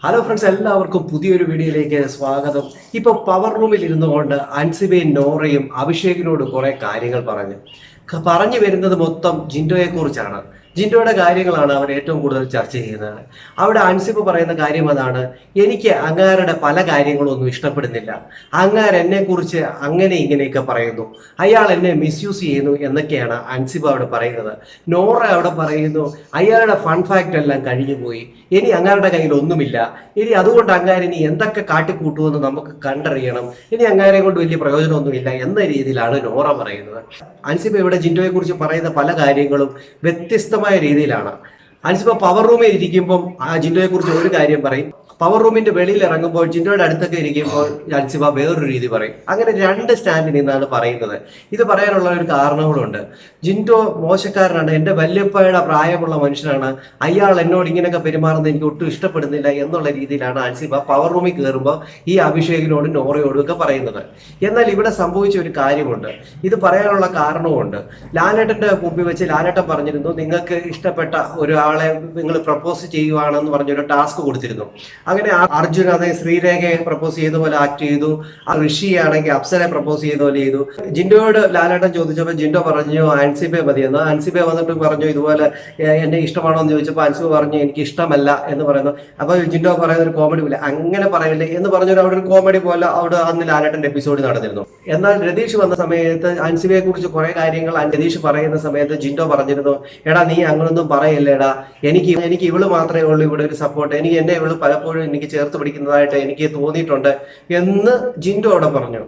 Hello friends, എല്ലാവർക്കും പുതിയൊരു വീഡിയോയിലേക്ക് സ്വാഗതം. ഇപ്പൊ പവർ റൂമിൽ ഇരുന്നു കൊണ്ട് അൻസിബയും നോറയും അഭിഷേകിനോട് കുറെ കാര്യങ്ങൾ പറഞ്ഞു വരുന്നത് മൊത്തം ജിൻഡോയെ കുറിച്ചാണ്. ജിൻഡോയുടെ കാര്യങ്ങളാണ് അവർ ഏറ്റവും കൂടുതൽ ചർച്ച ചെയ്യുന്നത്. അവിടെ അൻസിബ് പറയുന്ന കാര്യം അതാണ്, എനിക്ക് അങ്ങാരുടെ പല കാര്യങ്ങളും ഒന്നും ഇഷ്ടപ്പെടുന്നില്ല, അങ്ങാർ എന്നെ കുറിച്ച് അങ്ങനെ ഇങ്ങനെയൊക്കെ പറയുന്നു, അയാൾ എന്നെ മിസ്യൂസ് ചെയ്യുന്നു എന്നൊക്കെയാണ് അൻസിബ് അവിടെ പറയുന്നത്. നോറ അവിടെ പറയുന്നു, അയാളുടെ ഫൺ ഫാക്ട് എല്ലാം കഴിഞ്ഞു പോയി, ഇനി അങ്ങാരുടെ കയ്യിൽ ഒന്നുമില്ല, ഇനി അതുകൊണ്ട് അങ്ങാരിനി എന്തൊക്കെ കാട്ടിക്കൂട്ടുമെന്ന് നമുക്ക് കണ്ടറിയണം, ഇനി അങ്ങാരെ കൊണ്ട് വലിയ പ്രയോജനമൊന്നുമില്ല എന്ന രീതിയിലാണ് നോറ പറയുന്നത്. അൻസിബ ഇവിടെ ജിൻഡോയെ കുറിച്ച് പറയുന്ന പല കാര്യങ്ങളും വ്യത്യസ്തമായ രീതിയിലാണ്. അൻസിബ പവർ റൂമിൽ ഇരിക്കുമ്പോൾ ജിൻഡോയെ കുറിച്ച് ഒരു കാര്യം പറയും, പവർ റൂമിന്റെ വെളിയിൽ ഇറങ്ങുമ്പോൾ ജിൻഡോയുടെ അടുത്തൊക്കെ ഇരിക്കുമ്പോൾ അൻസിബ വേറൊരു രീതി പറയും. അങ്ങനെ രണ്ട് സ്റ്റാൻഡിൽ നിന്നാണ് പറയുന്നത്. ഇത് പറയാനുള്ള ഒരു കാരണങ്ങളുണ്ട്. ജിൻഡോ മോശക്കാരനാണ്, എൻ്റെ വല്യപ്പയുടെ പ്രായമുള്ള മനുഷ്യനാണ്, അയാൾ എന്നോട് ഇങ്ങനെയൊക്കെ പെരുമാറുന്നത് എനിക്ക് ഒട്ടും ഇഷ്ടപ്പെടുന്നില്ല എന്നുള്ള രീതിയിലാണ് അൻസിബ പവർ റൂമിൽ കയറുമ്പോൾ ഈ അഭിഷേകിനോടും നോറയോടും ഒക്കെ പറയുന്നത്. എന്നാൽ ഇവിടെ സംഭവിച്ച ഒരു കാര്യമുണ്ട്, ഇത് പറയാനുള്ള കാരണവുമുണ്ട്. ലാലേട്ടന്റെ മുമ്പിൽ വെച്ച് ലാലേട്ടൻ പറഞ്ഞിരുന്നു, നിങ്ങൾക്ക് ഇഷ്ടപ്പെട്ട ഒരാളെ നിങ്ങൾ പ്രപ്പോസ് ചെയ്യുവാണെന്ന് പറഞ്ഞൊരു ടാസ്ക് കൊടുത്തിരുന്നു. അങ്ങനെ അർജുൻ അതെ ശ്രീരേഖയെ പ്രപ്പോസ് ചെയ്ത പോലെ ആക്ട് ചെയ്തു, ഋഷി ആണെങ്കിൽ അപ്സരെ പ്രപ്പോസ് ചെയ്ത പോലെ ചെയ്തു. ജിൻഡോയോട് ലാലേട്ടൻ ചോദിച്ചപ്പോൾ ജിൻഡോ പറഞ്ഞു അൻസിബെ മതിയെന്ന്. അൻസിബെ വന്നിട്ട് പറഞ്ഞു ഇതുപോലെ എന്നെ ഇഷ്ടമാണോ എന്ന് ചോദിച്ചപ്പോൾ അൻസിബ പറഞ്ഞു എനിക്ക് ഇഷ്ടമല്ല എന്ന് പറയുന്നു. അപ്പൊ ജിൻഡോ പറയുന്ന ഒരു കോമഡി പോലെ അങ്ങനെ പറയല്ലേ എന്ന് പറഞ്ഞൊരു അവിടെ ഒരു കോമഡി പോലെ അവിടെ അന്ന് ലാലേട്ടന്റെ എപ്പിസോഡ് നടന്നിരുന്നു. എന്നാൽ രതീഷ് വന്ന സമയത്ത് അൻസിബയെ കുറിച്ച് കുറെ കാര്യങ്ങൾ രതീഷ് പറയുന്ന സമയത്ത് ജിൻഡോ പറഞ്ഞിരുന്നു, എടാ നീ അങ്ങനൊന്നും പറയല്ലേടാ, എനിക്ക് ഇവള് മാത്രമേ ഉള്ളൂ ഇവിടെ ഒരു സപ്പോർട്ട്, എനിക്ക് എന്നെ ഇവള് പലപ്പോഴും എനിക്ക് ചേർത്ത് പിടിക്കുന്നതായിട്ട് എനിക്ക് തോന്നിയിട്ടുണ്ട് എന്ന് ജിൻഡോ അവിടെ പറഞ്ഞു.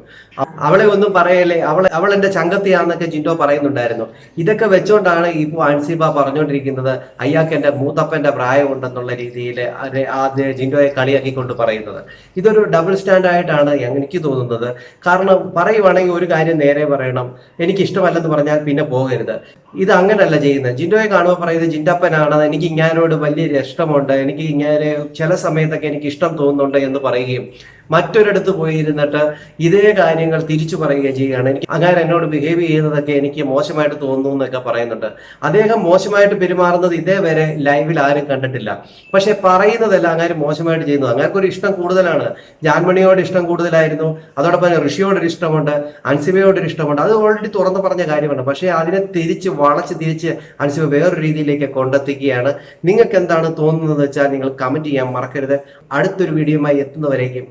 അവളെ ഒന്നും പറയല്ലേ, അവൾ എന്റെ ചങ്കത്തിയാന്നൊക്കെ ജിൻഡോ പറയുന്നുണ്ടായിരുന്നു. ഇതൊക്കെ വെച്ചോണ്ടാണ് ഇപ്പോൾ അൻസിബ പറഞ്ഞുകൊണ്ടിരിക്കുന്നത് അയാൾക്ക് എന്റെ മൂത്തപ്പന്റെ പ്രായമുണ്ടെന്നുള്ള രീതിയിൽ ജിൻഡോയെ കളിയാക്കിക്കൊണ്ട് പറയുന്നത്. ഇതൊരു ഡബിൾ സ്റ്റാൻഡ് ആയിട്ടാണ് എനിക്ക് തോന്നുന്നത്. കാരണം പറയുവാണെങ്കിൽ ഒരു കാര്യം നേരെ പറയണം, എനിക്ക് ഇഷ്ടമല്ലെന്ന് പറഞ്ഞാൽ പിന്നെ പോകരുത്. ഇത് അങ്ങനല്ല ചെയ്യുന്നത്. ജിൻഡോയെ കാണുമ്പോൾ പറയുന്നത് ജിൻഡപ്പനാണ്, എനിക്ക് ഇങ്ങാനോട് വലിയൊരു ഇഷ്ടമുണ്ട്, എനിക്ക് ഇങ്ങനെ ചില സമയത്തൊക്കെ എനിക്ക് ഇഷ്ടം തോന്നുന്നുണ്ട് എന്ന് പറയുകയും മറ്റൊരിടത്ത് പോയി ഇരുന്നിട്ട് ഇതേ കാര്യങ്ങൾ തിരിച്ചു പറയുകയും ചെയ്യുകയാണ്. എനിക്ക് അങ്ങനെ എന്നോട് ബിഹേവ് ചെയ്യുന്നതൊക്കെ എനിക്ക് മോശമായിട്ട് തോന്നുന്നു എന്നൊക്കെ പറയുന്നുണ്ട്. അദ്ദേഹം മോശമായിട്ട് പെരുമാറുന്നത് ഇതേവരെ ലൈവിൽ ആരും കണ്ടിട്ടില്ല. പക്ഷെ പറയുന്നതെല്ലാം അങ്ങനെ മോശമായിട്ട് ചെയ്യുന്നു. അങ്ങനൊരു ഇഷ്ടം കൂടുതലാണ്, ജാൻമണിയോട് ഇഷ്ടം കൂടുതലായിരുന്നു, അതോടൊപ്പം ഋഷിയോടൊരു ഇഷ്ടമുണ്ട്, അൻസിബയോടൊരു ഇഷ്ടമുണ്ട്. അത് ഓൾറെഡി തുറന്നു പറഞ്ഞ കാര്യമാണ്. പക്ഷെ അതിനെ വളച്ച് തിരിച്ച് അൻസിബ വേറൊരു രീതിയിലേക്ക് കൊണ്ടെത്തിക്കുകയാണ്. നിങ്ങൾക്ക് എന്താണ് തോന്നുന്നത് വെച്ചാൽ നിങ്ങൾ കമന്റ് ചെയ്യാൻ മറക്കരുത്. അടുത്തൊരു വീഡിയോയുമായി എത്തുന്നവരേക്കും